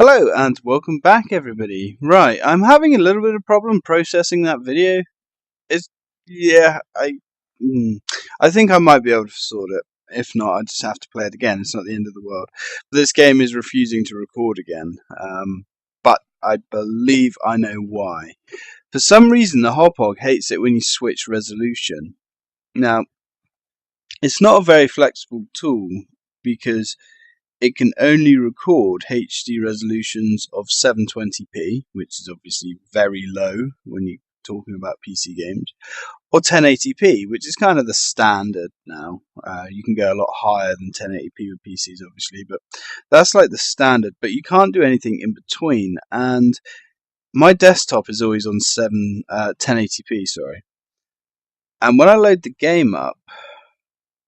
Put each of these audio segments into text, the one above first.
Hello and welcome back everybody. Right, I'm having a little bit of problem processing that video. I think I might be able to sort it. If not, I just have to play it again. It's not the end of the world. This game is refusing to record again. But I believe I know why. For some reason the Hopog hates it when you switch resolution. Now, it's not a very flexible tool because it can only record HD resolutions of 720p, which is obviously very low when you're talking about PC games, or 1080p, which is kind of the standard now. You can go a lot higher than 1080p with PCs, obviously, but that's like the standard. But you can't do anything in between, and my desktop is always on 1080p, sorry. And when I load the game up,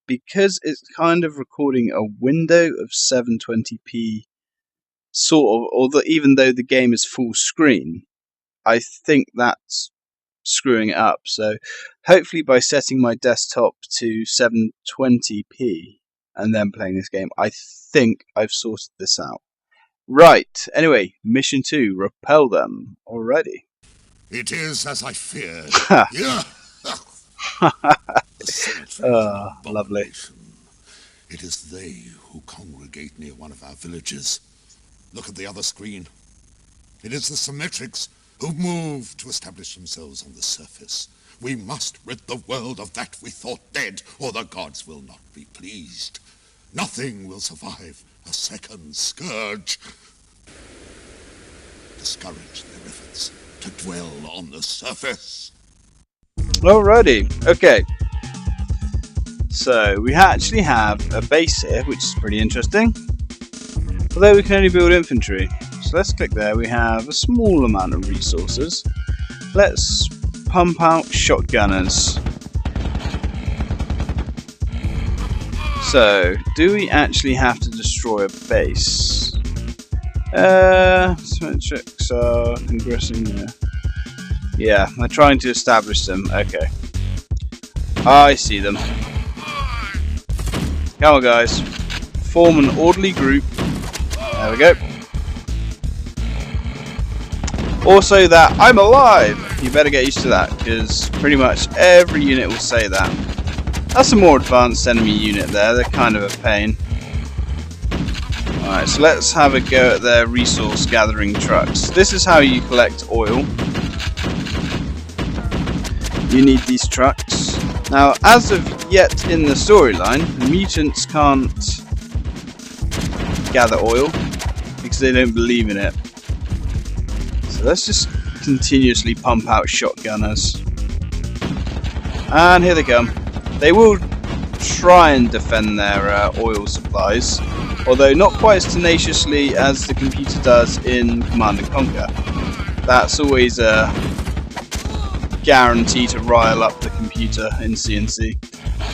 because it's kind of recording a window of 720p, even though the game is full screen, I think that's screwing it up. So hopefully by setting my desktop to 720p and then playing this game, I think I've sorted this out. Right, anyway, mission 2, repel them already. It is as I feared. Lovely. It is they who congregate near one of our villages. Look at the other screen. It is the Symmetrics who move to establish themselves on the surface. We must rid the world of that we thought dead, or the gods will not be pleased. Nothing will survive a second scourge. Discourage their efforts to dwell on the surface. Alrighty, okay. So we actually have a base here, which is pretty interesting. Although we can only build infantry. So let's click there. We have a small amount of resources. Let's pump out shotgunners. So, do we actually have to destroy a base? Symmetrics are congressing there. Yeah, they're trying to establish them. Okay. I see them. Come on, guys. Form an orderly group. There we go. Also that I'm alive! You better get used to that, because pretty much every unit will say that. That's a more advanced enemy unit there. They're kind of a pain. Alright, so let's have a go at their resource gathering trucks. This is how you collect oil. You need these trucks. Now, as of yet in the storyline, the mutants can't gather oil because they don't believe in it. So let's just continuously pump out shotgunners. And here they come. They will try and defend their oil supplies, although not quite as tenaciously as the computer does in Command & Conquer. That's always a guarantee to rile up the computer in CNC.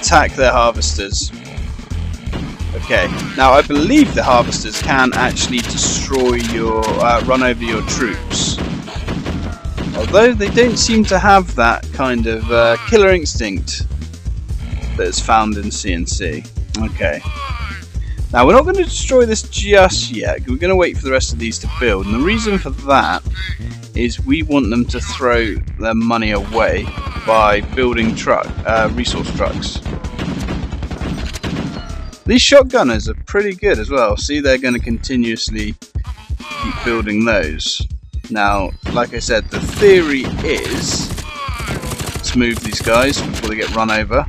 Attack their harvesters. Okay, now I believe the harvesters can actually destroy your, run over your troops. Although they don't seem to have that kind of killer instinct that is found in CNC. Okay. Now we're not going to destroy this just yet. We're going to wait for the rest of these to build. And the reason for that is we want them to throw their money away by building resource trucks. These shotgunners are pretty good as well. See, they're going to continuously keep building those. Now, like I said, the theory is to move these guys before they get run over.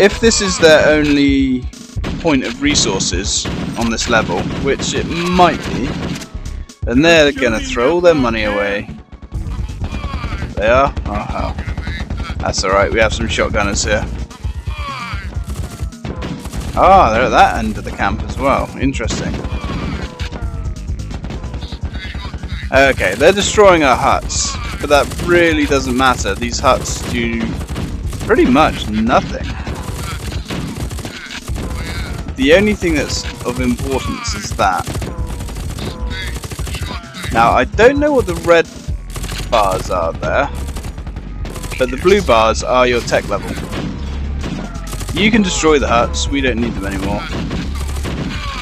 If this is their only point of resources on this level, which it might be, then they're going to throw all their money away. They are? Oh hell. That's alright, we have some shotgunners here. Ah, they're at that end of the camp as well. Interesting. Okay, they're destroying our huts, but that really doesn't matter. These huts do pretty much nothing. The only thing that's of importance is that. Now, I don't know what the red bars are there, but the blue bars are your tech level. You can destroy the huts, we don't need them anymore.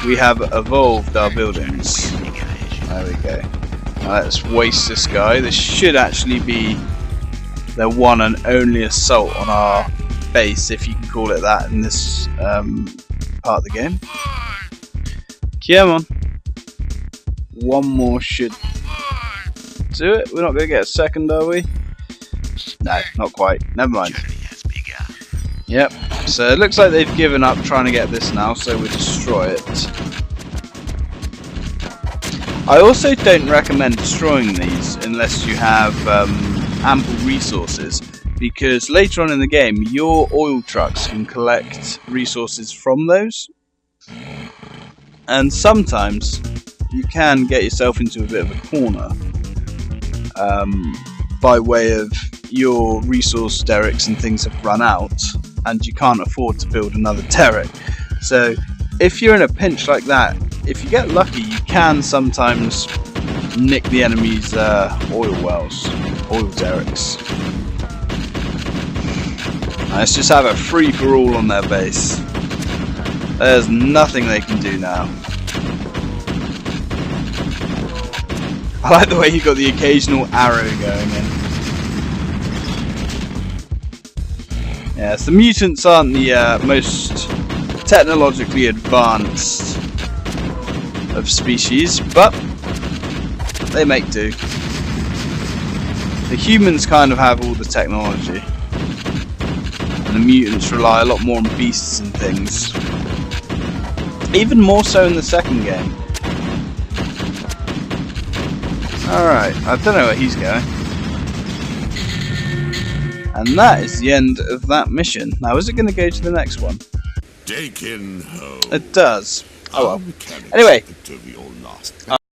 We have evolved our buildings. There we go. Now let's waste this guy. This should actually be their one and only assault on our base, if you can call it that, in this part of the game. Come on. One more should do it. We're not going to get a second, are we? No, not quite. Never mind. Yep. So it looks like they've given up trying to get this now, so we destroy it. I also don't recommend destroying these unless you have ample resources, because later on in the game your oil trucks can collect resources from those, and sometimes you can get yourself into a bit of a corner by way of your resource derricks and things have run out and you can't afford to build another derrick. So if you're in a pinch like that, if you get lucky, you can sometimes nick the enemy's oil wells, oil derricks. Let's just have a free-for-all on their base. There's nothing they can do now. I like the way you got the occasional arrow going in. Yes, the mutants aren't the most technologically advanced of species, but they make do. The humans kind of have all the technology, and the mutants rely a lot more on beasts and things. Even more so in the second game. Alright, I don't know where he's going. And that is the end of that mission. Now, is it going to go to the next one? Taken home. It does. Oh well. Anyway.